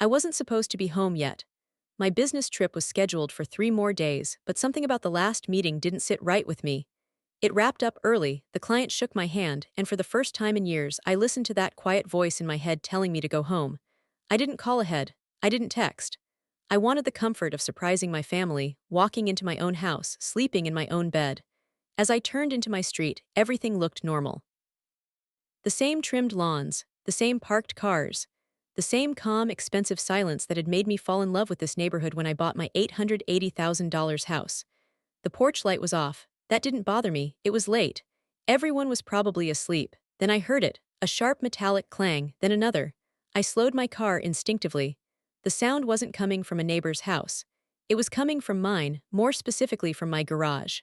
I wasn't supposed to be home yet. My business trip was scheduled for 3 more days, but something about the last meeting didn't sit right with me. It wrapped up early, the client shook my hand, and for the first time in years, I listened to that quiet voice in my head telling me to go home. I didn't call ahead. I didn't text. I wanted the comfort of surprising my family, walking into my own house, sleeping in my own bed. As I turned into my street, everything looked normal. The same trimmed lawns, the same parked cars, the same calm, expensive silence that had made me fall in love with this neighborhood when I bought my $880,000 house. The porch light was off. That didn't bother me, it was late. Everyone was probably asleep. Then I heard it, a sharp metallic clang, then another. I slowed my car instinctively. The sound wasn't coming from a neighbor's house. It was coming from mine, more specifically from my garage.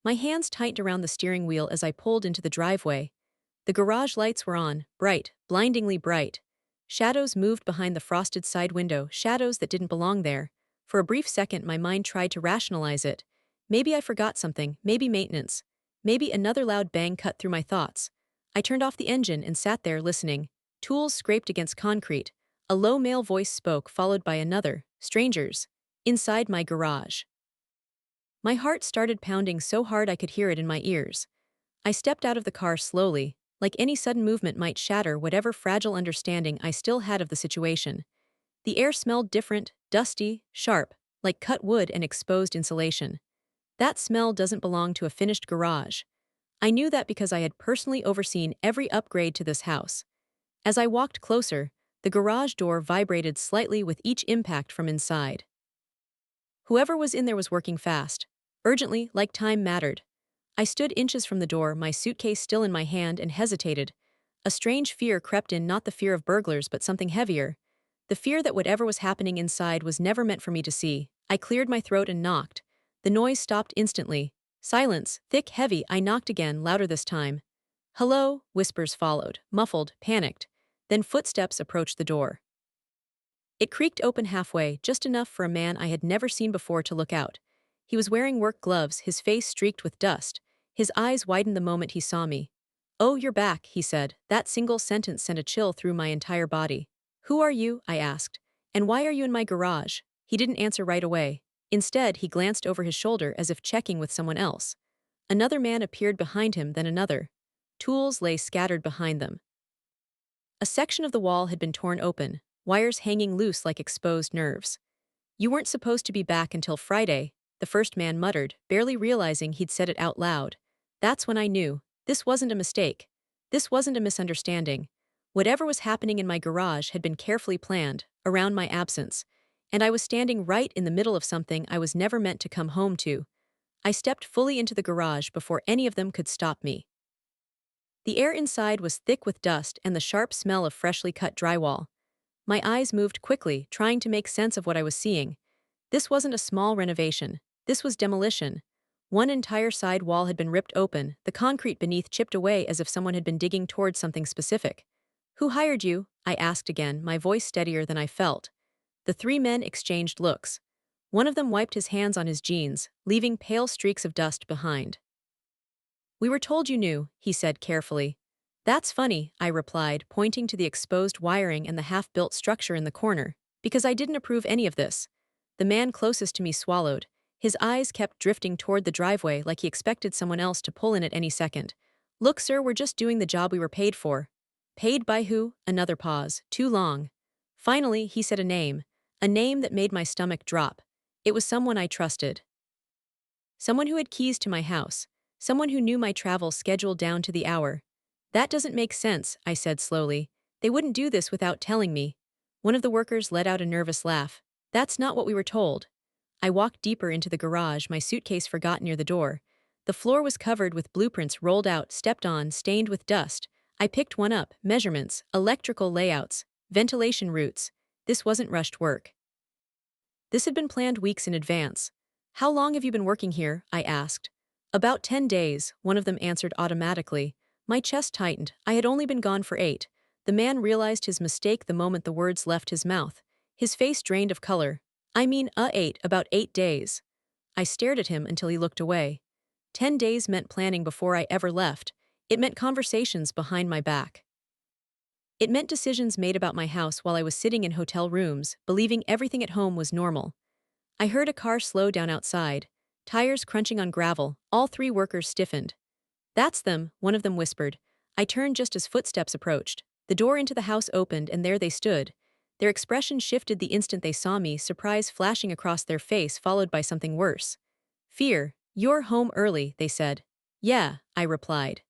My hands tightened around the steering wheel as I pulled into the driveway. The garage lights were on, bright, blindingly bright. Shadows moved behind the frosted side window, shadows that didn't belong there. For a brief second, my mind tried to rationalize it. Maybe I forgot something, maybe maintenance. Maybe another loud bang cut through my thoughts. I turned off the engine and sat there listening. Tools scraped against concrete. A low male voice spoke, followed by another. Strangers. Inside my garage. My heart started pounding so hard I could hear it in my ears. I stepped out of the car slowly, like any sudden movement might shatter whatever fragile understanding I still had of the situation. The air smelled different, dusty, sharp, like cut wood and exposed insulation. That smell doesn't belong to a finished garage. I knew that because I had personally overseen every upgrade to this house. As I walked closer, the garage door vibrated slightly with each impact from inside. Whoever was in there was working fast, urgently, like time mattered. I stood inches from the door, my suitcase still in my hand, and hesitated. A strange fear crept in, not the fear of burglars but something heavier. The fear that whatever was happening inside was never meant for me to see. I cleared my throat and knocked. The noise stopped instantly. Silence, thick, heavy. I knocked again, louder this time. "Hello," whispers followed, muffled, panicked. Then footsteps approached the door. It creaked open halfway, just enough for a man I had never seen before to look out. He was wearing work gloves, his face streaked with dust. His eyes widened the moment he saw me. "Oh, you're back," he said. That single sentence sent a chill through my entire body. "Who are you?" I asked. "And why are you in my garage?" He didn't answer right away. Instead, he glanced over his shoulder as if checking with someone else. Another man appeared behind him, then another. Tools lay scattered behind them. A section of the wall had been torn open, wires hanging loose like exposed nerves. "You weren't supposed to be back until Friday," the first man muttered, barely realizing he'd said it out loud. That's when I knew. This wasn't a mistake. This wasn't a misunderstanding. Whatever was happening in my garage had been carefully planned, around my absence. And I was standing right in the middle of something I was never meant to come home to. I stepped fully into the garage before any of them could stop me. The air inside was thick with dust and the sharp smell of freshly cut drywall. My eyes moved quickly, trying to make sense of what I was seeing. This wasn't a small renovation. This was demolition. One entire side wall had been ripped open, the concrete beneath chipped away as if someone had been digging towards something specific. "Who hired you?" I asked again, my voice steadier than I felt. The three men exchanged looks. One of them wiped his hands on his jeans, leaving pale streaks of dust behind. "We were told you knew," he said carefully. "That's funny," I replied, pointing to the exposed wiring and the half-built structure in the corner, "because I didn't approve any of this." The man closest to me swallowed. His eyes kept drifting toward the driveway like he expected someone else to pull in at any second. "Look, sir, we're just doing the job we were paid for." "Paid by who?" Another pause. Too long. Finally, he said a name that made my stomach drop. It was someone I trusted. Someone who had keys to my house. Someone who knew my travel schedule down to the hour. "That doesn't make sense," I said slowly. "They wouldn't do this without telling me." One of the workers let out a nervous laugh. "That's not what we were told." I walked deeper into the garage, my suitcase forgot near the door. The floor was covered with blueprints rolled out, stepped on, stained with dust. I picked one up, measurements, electrical layouts, ventilation routes. This wasn't rushed work. This had been planned weeks in advance. "How long have you been working here?" I asked. "About 10 days, one of them answered automatically. My chest tightened. I had only been gone for 8. The man realized his mistake the moment the words left his mouth. His face drained of color. "I mean, 8, about 8 days. I stared at him until he looked away. 10 days meant planning before I ever left. It meant conversations behind my back. It meant decisions made about my house while I was sitting in hotel rooms, believing everything at home was normal. I heard a car slow down outside, tires crunching on gravel, all three workers stiffened. "That's them," one of them whispered. I turned just as footsteps approached. The door into the house opened and there they stood. Their expression shifted the instant they saw me, surprise flashing across their face followed by something worse. "Fear. You're home early," they said. "Yeah," I replied.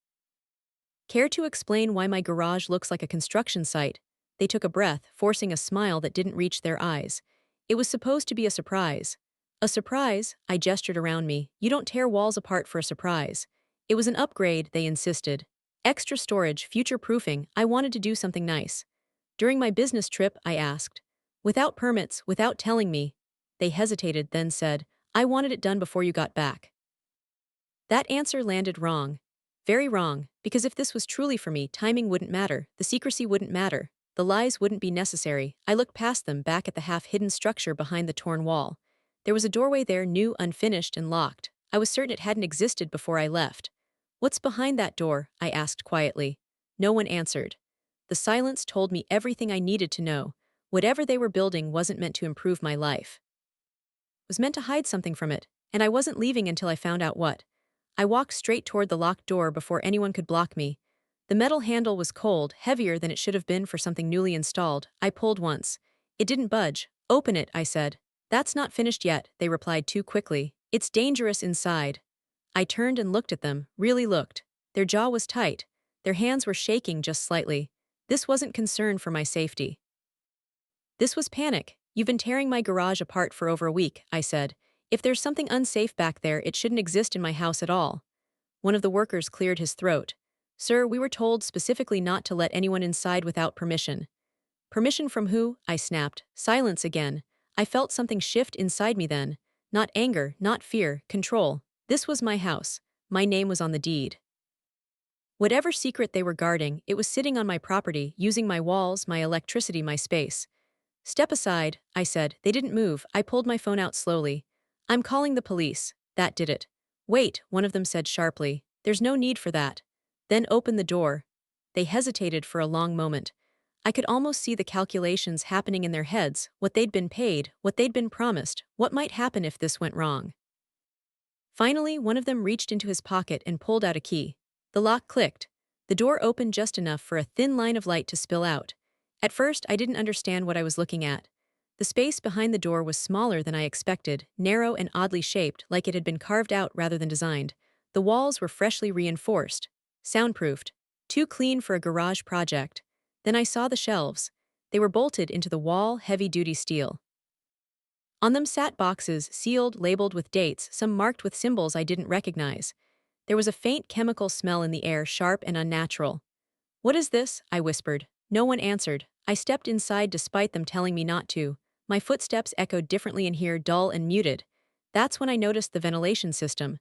"Care to explain why my garage looks like a construction site?" They took a breath, forcing a smile that didn't reach their eyes. It was supposed to be a surprise. "A surprise?" I gestured around me. "You don't tear walls apart for a surprise." It was an upgrade, they insisted. "Extra storage, future proofing, I wanted to do something nice." "During my business trip?" I asked. "Without permits, without telling me." They hesitated, then said, "I wanted it done before you got back." That answer landed wrong. Very wrong, because if this was truly for me, timing wouldn't matter, the secrecy wouldn't matter, the lies wouldn't be necessary. I looked past them, back at the half-hidden structure behind the torn wall. There was a doorway there, new, unfinished, and locked. I was certain it hadn't existed before I left. "What's behind that door?" I asked quietly. No one answered. The silence told me everything I needed to know. Whatever they were building wasn't meant to improve my life. It was meant to hide something from it, and I wasn't leaving until I found out what. I walked straight toward the locked door before anyone could block me. The metal handle was cold, heavier than it should have been for something newly installed. I pulled once. It didn't budge. "Open it," I said. "That's not finished yet," they replied too quickly. "It's dangerous inside." I turned and looked at them, really looked. Their jaw was tight. Their hands were shaking just slightly. This wasn't concern for my safety. This was panic. "You've been tearing my garage apart for over a week," I said. "If there's something unsafe back there, it shouldn't exist in my house at all." One of the workers cleared his throat. "Sir, we were told specifically not to let anyone inside without permission." "Permission from who?" I snapped. Silence again. I felt something shift inside me then. Not anger, not fear, control. This was my house. My name was on the deed. Whatever secret they were guarding, it was sitting on my property, using my walls, my electricity, my space. "Step aside," I said. They didn't move. I pulled my phone out slowly. "I'm calling the police." That did it. "Wait," one of them said sharply. "There's no need for that." "Then open the door." They hesitated for a long moment. I could almost see the calculations happening in their heads, what they'd been paid, what they'd been promised, what might happen if this went wrong. Finally, one of them reached into his pocket and pulled out a key. The lock clicked. The door opened just enough for a thin line of light to spill out. At first, I didn't understand what I was looking at. The space behind the door was smaller than I expected, narrow and oddly shaped, like it had been carved out rather than designed. The walls were freshly reinforced, soundproofed, too clean for a garage project. Then I saw the shelves. They were bolted into the wall, heavy-duty steel. On them sat boxes, sealed, labeled with dates, some marked with symbols I didn't recognize. There was a faint chemical smell in the air, sharp and unnatural. "What is this?" I whispered. No one answered. I stepped inside despite them telling me not to. My footsteps echoed differently in here, dull and muted. That's when I noticed the ventilation system.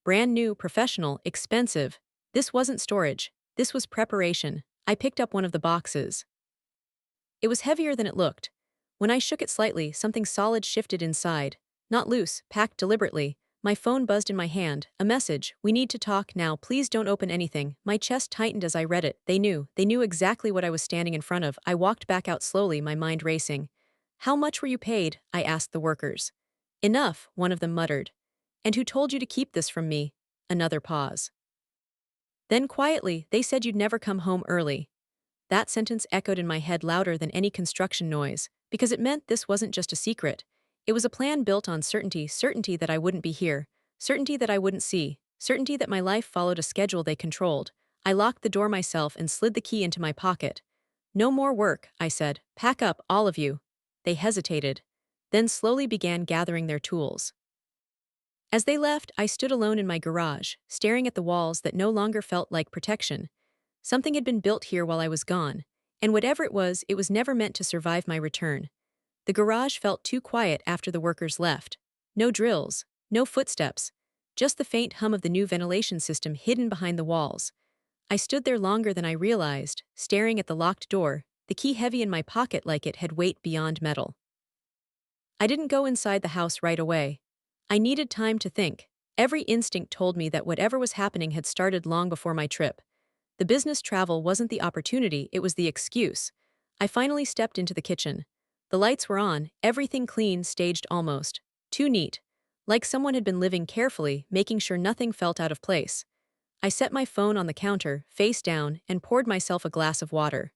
Brand new, professional, expensive. This wasn't storage. This was preparation. I picked up one of the boxes. It was heavier than it looked. When I shook it slightly, something solid shifted inside. Not loose, packed deliberately. My phone buzzed in my hand. A message. "We need to talk now. Please don't open anything." My chest tightened as I read it. They knew. They knew exactly what I was standing in front of. I walked back out slowly, my mind racing. "How much were you paid?" I asked the workers. "Enough," one of them muttered. "And who told you to keep this from me?" Another pause. Then quietly, "They said you'd never come home early." That sentence echoed in my head louder than any construction noise, because it meant this wasn't just a secret. It was a plan built on certainty, certainty that I wouldn't be here, certainty that I wouldn't see, certainty that my life followed a schedule they controlled. I locked the door myself and slid the key into my pocket. "No more work," I said. "Pack up, all of you." They hesitated, then slowly began gathering their tools. As they left, I stood alone in my garage, staring at the walls that no longer felt like protection. Something had been built here while I was gone, and whatever it was never meant to survive my return. The garage felt too quiet after the workers left. No drills, no footsteps, just the faint hum of the new ventilation system hidden behind the walls. I stood there longer than I realized, staring at the locked door, the key heavy in my pocket like it had weight beyond metal. I didn't go inside the house right away. I needed time to think. Every instinct told me that whatever was happening had started long before my trip. The business travel wasn't the opportunity, it was the excuse. I finally stepped into the kitchen. The lights were on, everything clean, staged almost. Too neat. Like someone had been living carefully, making sure nothing felt out of place. I set my phone on the counter, face down, and poured myself a glass of water.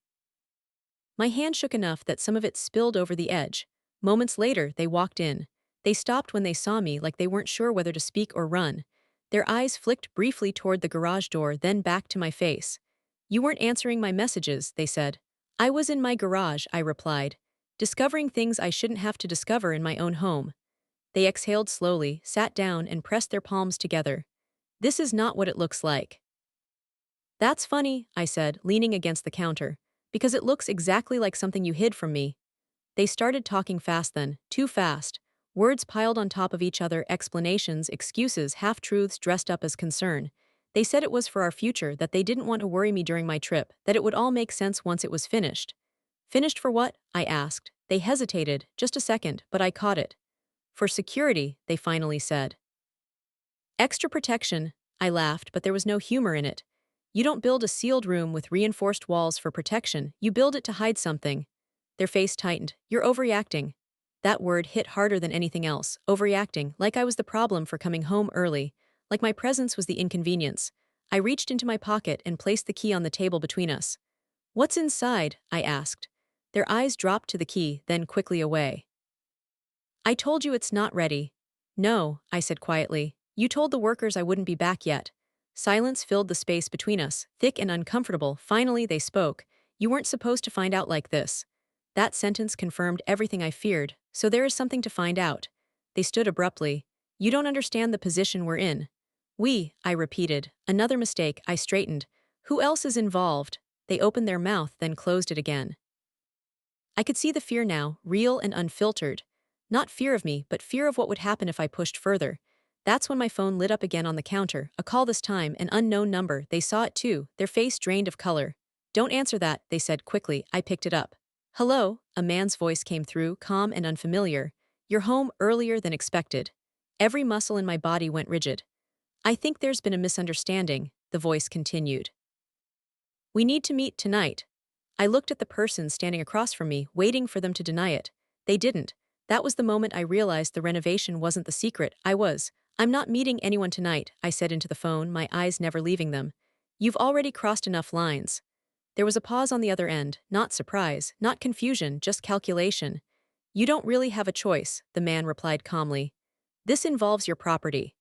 My hand shook enough that some of it spilled over the edge. Moments later, they walked in. They stopped when they saw me like they weren't sure whether to speak or run. Their eyes flicked briefly toward the garage door, then back to my face. "You weren't answering my messages," they said. "I was in my garage," I replied, discovering things I shouldn't have to discover in my own home. They exhaled slowly, sat down, and pressed their palms together. "This is not what it looks like." "That's funny," I said, leaning against the counter, "because it looks exactly like something you hid from me." They started talking fast then, too fast. Words piled on top of each other, explanations, excuses, half-truths dressed up as concern. They said it was for our future, that they didn't want to worry me during my trip, that it would all make sense once it was finished. "Finished for what?" I asked. They hesitated, just a second, but I caught it. "For security," they finally said. "Extra protection," I laughed, but there was no humor in it. "You don't build a sealed room with reinforced walls for protection, you build it to hide something." Their face tightened. "You're overreacting." That word hit harder than anything else. Overreacting, like I was the problem for coming home early, like my presence was the inconvenience. I reached into my pocket and placed the key on the table between us. "What's inside?" I asked. Their eyes dropped to the key, then quickly away. "I told you it's not ready." "No," I said quietly. "You told the workers I wouldn't be back yet." Silence filled the space between us, thick and uncomfortable. Finally, they spoke. "You weren't supposed to find out like this." That sentence confirmed everything I feared. "So there is something to find out." They stood abruptly. "You don't understand the position we're in." "We," I repeated. Another mistake, I straightened. "Who else is involved?" They opened their mouth, then closed it again. I could see the fear now, real and unfiltered. Not fear of me, but fear of what would happen if I pushed further. That's when my phone lit up again on the counter, a call this time, an unknown number. They saw it too, their face drained of color. "Don't answer that," they said quickly. I picked it up. "Hello," a man's voice came through, calm and unfamiliar. "You're home earlier than expected." Every muscle in my body went rigid. "I think there's been a misunderstanding," the voice continued. "We need to meet tonight." I looked at the person standing across from me, waiting for them to deny it. They didn't. That was the moment I realized the renovation wasn't the secret. "I'm not meeting anyone tonight," I said into the phone, my eyes never leaving them. "You've already crossed enough lines." There was a pause on the other end, not surprise, not confusion, just calculation. "You don't really have a choice," the man replied calmly. "This involves your property.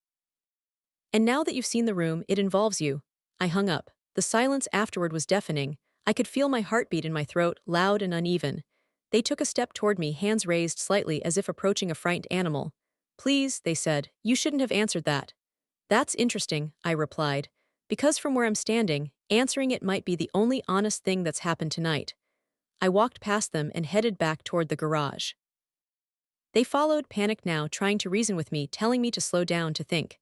And now that you've seen the room, it involves you." I hung up. The silence afterward was deafening. I could feel my heartbeat in my throat, loud and uneven. They took a step toward me, hands raised slightly as if approaching a frightened animal. "Please," they said, "you shouldn't have answered that." "That's interesting," I replied. "Because from where I'm standing, answering it might be the only honest thing that's happened tonight." I walked past them and headed back toward the garage. They followed, panicked now, trying to reason with me, telling me to slow down, to think.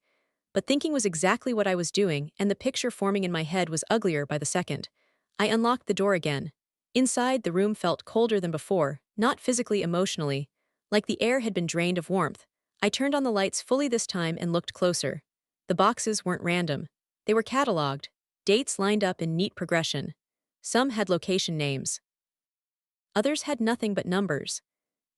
But thinking was exactly what I was doing, and the picture forming in my head was uglier by the second. I unlocked the door again. Inside, the room felt colder than before, not physically, emotionally, like the air had been drained of warmth. I turned on the lights fully this time and looked closer. The boxes weren't random. They were cataloged, dates lined up in neat progression. Some had location names. Others had nothing but numbers.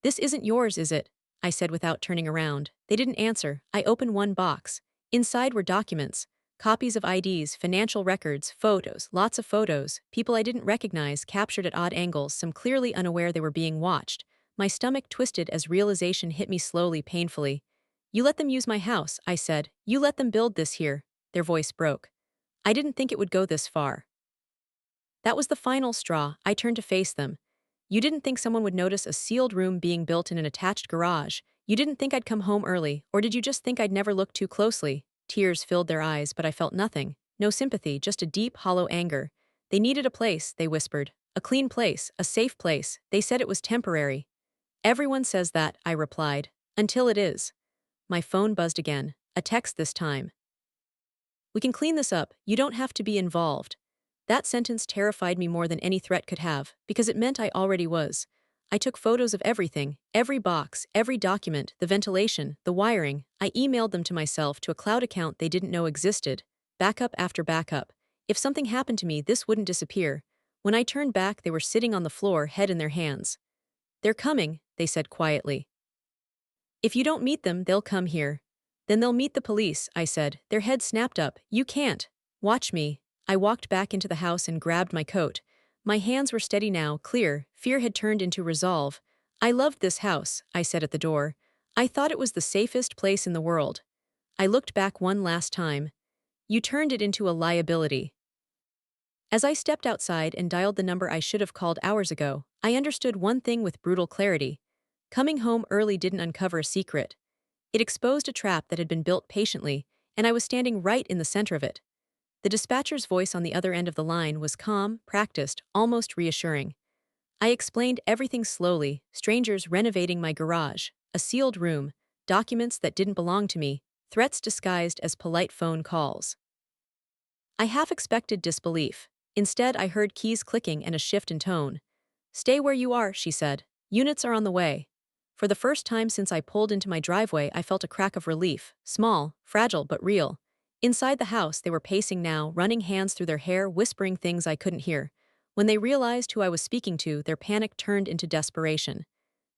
"This isn't yours, is it?" I said without turning around. They didn't answer. I opened one box. Inside were documents, copies of IDs, financial records, photos, lots of photos, people I didn't recognize, captured at odd angles, some clearly unaware they were being watched. My stomach twisted as realization hit me slowly, painfully. "You let them use my house," I said. "You let them build this here." Their voice broke. "I didn't think it would go this far." That was the final straw. I turned to face them. "You didn't think someone would notice a sealed room being built in an attached garage. You didn't think I'd come home early, or did you just think I'd never look too closely?" Tears filled their eyes, but I felt nothing. No sympathy, just a deep, hollow anger. "They needed a place," they whispered. "A clean place, a safe place. They said it was temporary." "Everyone says that," I replied. "Until it is." My phone buzzed again. A text this time. "We can clean this up. You don't have to be involved." That sentence terrified me more than any threat could have, because it meant I already was. I took photos of everything, every box, every document, the ventilation, the wiring. I emailed them to myself to a cloud account they didn't know existed. Backup after backup. If something happened to me, this wouldn't disappear. When I turned back, they were sitting on the floor, head in their hands. They're coming, they said quietly. If you don't meet them, they'll come here. Then they'll meet the police, I said, their heads snapped up. You can't. Watch me. I walked back into the house and grabbed my coat. My hands were steady now, clear. Fear had turned into resolve. I loved this house, I said at the door. I thought it was the safest place in the world. I looked back one last time. You turned it into a liability. As I stepped outside and dialed the number I should have called hours ago, I understood one thing with brutal clarity. Coming home early didn't uncover a secret. It exposed a trap that had been built patiently, and I was standing right in the center of it. The dispatcher's voice on the other end of the line was calm, practiced, almost reassuring. I explained everything slowly, strangers renovating my garage, a sealed room, documents that didn't belong to me, threats disguised as polite phone calls. I half expected disbelief. Instead, I heard keys clicking and a shift in tone. Stay where you are, she said. Units are on the way. For the first time since I pulled into my driveway, I felt a crack of relief, small, fragile, but real. Inside the house, they were pacing now, running hands through their hair, whispering things I couldn't hear. When they realized who I was speaking to, their panic turned into desperation.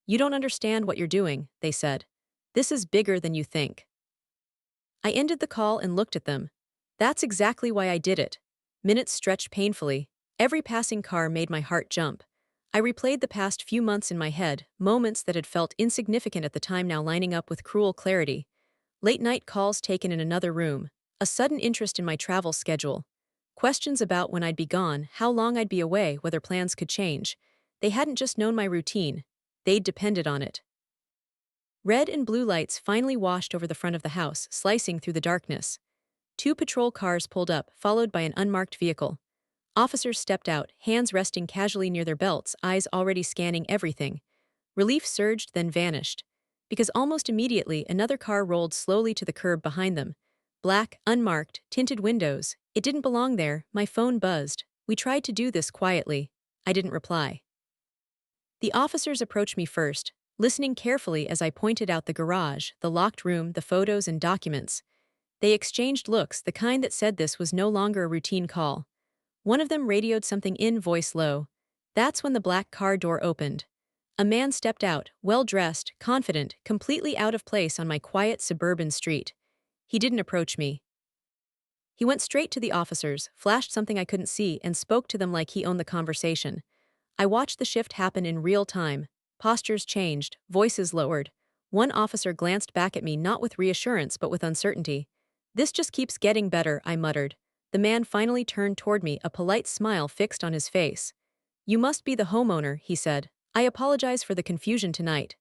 You don't understand what you're doing, they said. This is bigger than you think. I ended the call and looked at them. That's exactly why I did it. Minutes stretched painfully. Every passing car made my heart jump. I replayed the past few months in my head, moments that had felt insignificant at the time now lining up with cruel clarity. Late-night calls taken in another room, a sudden interest in my travel schedule. Questions about when I'd be gone, how long I'd be away, whether plans could change. They hadn't just known my routine. They'd depended on it. Red and blue lights finally washed over the front of the house, slicing through the darkness. Two patrol cars pulled up, followed by an unmarked vehicle. Officers stepped out, hands resting casually near their belts, eyes already scanning everything. Relief surged, then vanished. Because almost immediately, another car rolled slowly to the curb behind them. Black, unmarked, tinted windows. It didn't belong there. My phone buzzed. We tried to do this quietly. I didn't reply. The officers approached me first, listening carefully as I pointed out the garage, the locked room, the photos and documents. They exchanged looks, the kind that said this was no longer a routine call. One of them radioed something in, voice low. That's when the black car door opened. A man stepped out, well-dressed, confident, completely out of place on my quiet suburban street. He didn't approach me. He went straight to the officers, flashed something I couldn't see, and spoke to them like he owned the conversation. I watched the shift happen in real time. Postures changed, voices lowered. One officer glanced back at me not with reassurance but with uncertainty. This just keeps getting better, I muttered. The man finally turned toward me, a polite smile fixed on his face. You must be the homeowner, he said. I apologize for the confusion tonight.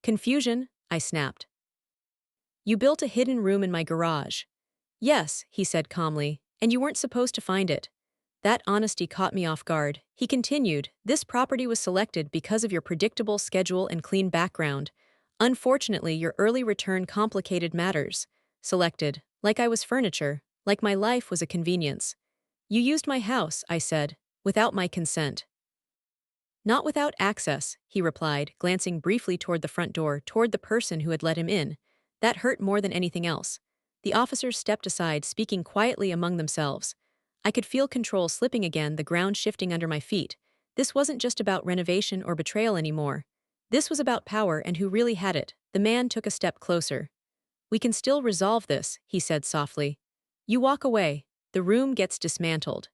Confusion? I snapped. You built a hidden room in my garage. Yes, he said calmly, and you weren't supposed to find it. That honesty caught me off guard. He continued, this property was selected because of your predictable schedule and clean background. Unfortunately, your early return complicated matters. Selected, like I was furniture, like my life was a convenience. You used my house, I said, without my consent. Not without access, he replied, glancing briefly toward the front door, toward the person who had let him in. That hurt more than anything else. The officers stepped aside, speaking quietly among themselves. I could feel control slipping again, the ground shifting under my feet. This wasn't just about renovation or betrayal anymore. This was about power and who really had it. The man took a step closer. We can still resolve this, he said softly. You walk away. The room gets dismantled.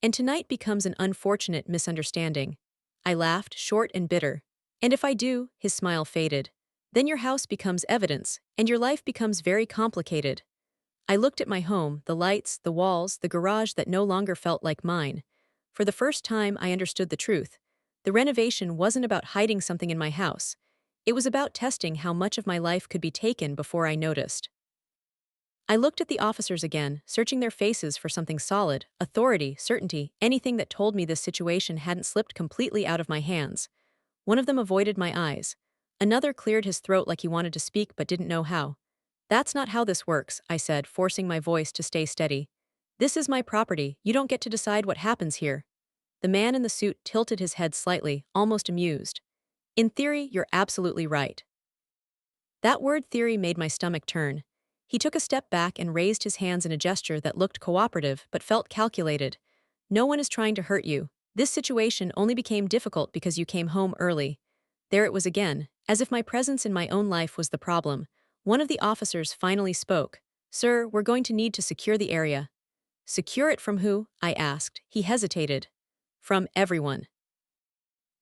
And tonight becomes an unfortunate misunderstanding. I laughed, short and bitter. And if I do, his smile faded. Then your house becomes evidence, and your life becomes very complicated. I looked at my home, the lights, the walls, the garage that no longer felt like mine. For the first time, I understood the truth. The renovation wasn't about hiding something in my house. It was about testing how much of my life could be taken before I noticed. I looked at the officers again, searching their faces for something solid, authority, certainty, anything that told me this situation hadn't slipped completely out of my hands. One of them avoided my eyes. Another cleared his throat like he wanted to speak but didn't know how. That's not how this works, I said, forcing my voice to stay steady. This is my property, you don't get to decide what happens here. The man in the suit tilted his head slightly, almost amused. In theory, you're absolutely right. That word theory made my stomach turn. He took a step back and raised his hands in a gesture that looked cooperative but felt calculated. No one is trying to hurt you. This situation only became difficult because you came home early. There it was again, as if my presence in my own life was the problem. One of the officers finally spoke. Sir, we're going to need to secure the area. Secure it from who? I asked. He hesitated. From everyone.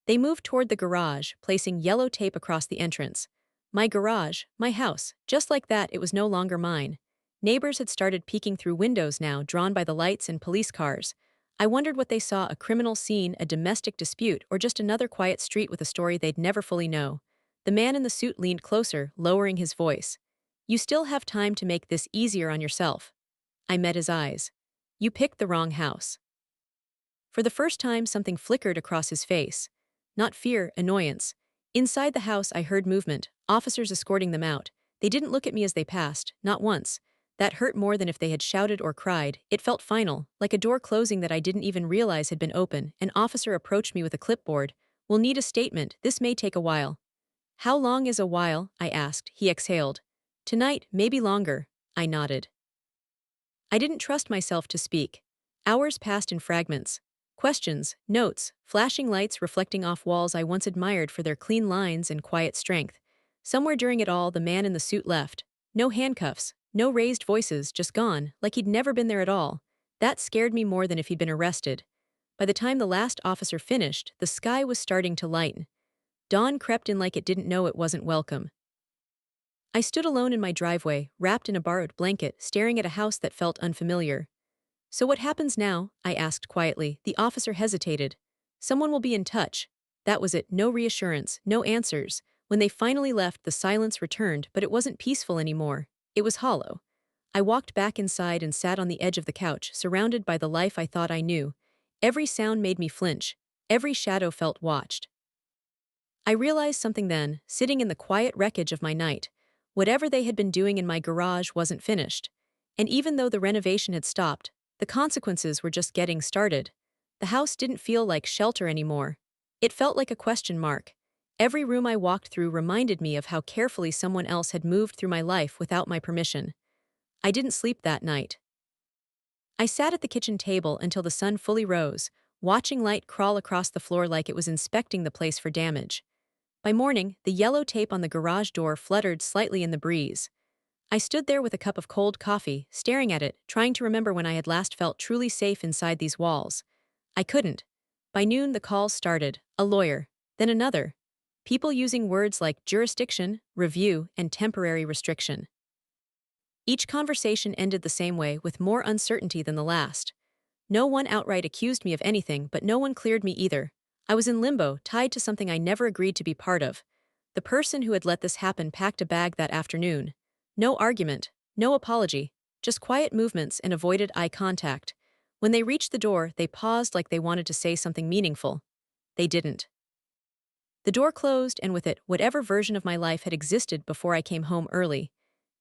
They moved toward the garage, placing yellow tape across the entrance. My garage, my house, just like that, it was no longer mine. Neighbors had started peeking through windows now, drawn by the lights and police cars. I wondered what they saw: a criminal scene, a domestic dispute, or just another quiet street with a story they'd never fully know. The man in the suit leaned closer, lowering his voice. You still have time to make this easier on yourself. I met his eyes. You picked the wrong house. For the first time, something flickered across his face. Not fear, annoyance. Inside the house, I heard movement, officers escorting them out. They didn't look at me as they passed, not once. That hurt more than if they had shouted or cried. It felt final, like a door closing that I didn't even realize had been open. An officer approached me with a clipboard. We'll need a statement. This may take a while. How long is a while? I asked. He exhaled. Tonight, maybe longer. I nodded. I didn't trust myself to speak. Hours passed in fragments. Questions, notes, flashing lights reflecting off walls I once admired for their clean lines and quiet strength. Somewhere during it all, the man in the suit left. No handcuffs, no raised voices, just gone, like he'd never been there at all. That scared me more than if he'd been arrested. By the time the last officer finished, the sky was starting to lighten. Dawn crept in like it didn't know it wasn't welcome. I stood alone in my driveway, wrapped in a borrowed blanket, staring at a house that felt unfamiliar. So what happens now? I asked quietly. The officer hesitated. Someone will be in touch. That was it. No reassurance, no answers. When they finally left, the silence returned, but it wasn't peaceful anymore. It was hollow. I walked back inside and sat on the edge of the couch, surrounded by the life I thought I knew. Every sound made me flinch. Every shadow felt watched. I realized something then, sitting in the quiet wreckage of my night. Whatever they had been doing in my garage wasn't finished. And even though the renovation had stopped, the consequences were just getting started. The house didn't feel like shelter anymore. It felt like a question mark. Every room I walked through reminded me of how carefully someone else had moved through my life without my permission. I didn't sleep that night. I sat at the kitchen table until the sun fully rose, watching light crawl across the floor like it was inspecting the place for damage. By morning, the yellow tape on the garage door fluttered slightly in the breeze. I stood there with a cup of cold coffee, staring at it, trying to remember when I had last felt truly safe inside these walls. I couldn't. By noon, the calls started. A lawyer. Then another. People using words like jurisdiction, review, and temporary restriction. Each conversation ended the same way, with more uncertainty than the last. No one outright accused me of anything, but no one cleared me either. I was in limbo, tied to something I never agreed to be part of. The person who had let this happen packed a bag that afternoon. No argument, no apology, just quiet movements and avoided eye contact. When they reached the door, they paused like they wanted to say something meaningful. They didn't. The door closed, and with it, whatever version of my life had existed before I came home early.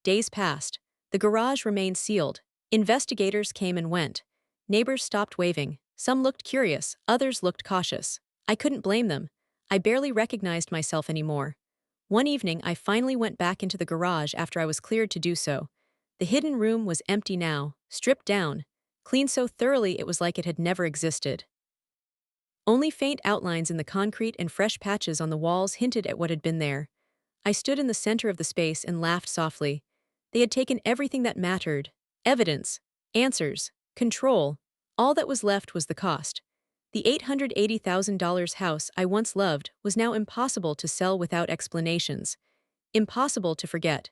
Days passed. The garage remained sealed. Investigators came and went. Neighbors stopped waving. Some looked curious, others looked cautious. I couldn't blame them. I barely recognized myself anymore. One evening, I finally went back into the garage after I was cleared to do so. The hidden room was empty now, stripped down, cleaned so thoroughly it was like it had never existed. Only faint outlines in the concrete and fresh patches on the walls hinted at what had been there. I stood in the center of the space and laughed softly. They had taken everything that mattered: evidence, answers, control. All that was left was the cost. The $880,000 house I once loved was now impossible to sell without explanations. Impossible to forget.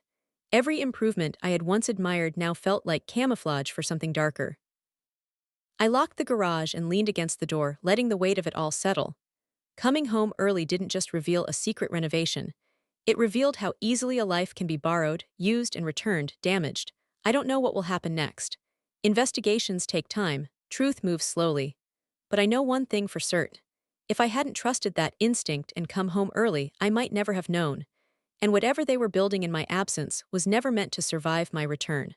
Every improvement I had once admired now felt like camouflage for something darker. I locked the garage and leaned against the door, letting the weight of it all settle. Coming home early didn't just reveal a secret renovation. It revealed how easily a life can be borrowed, used, and returned, damaged. I don't know what will happen next. Investigations take time, truth moves slowly. But I know one thing for certain. If I hadn't trusted that instinct and come home early, I might never have known. And whatever they were building in my absence was never meant to survive my return.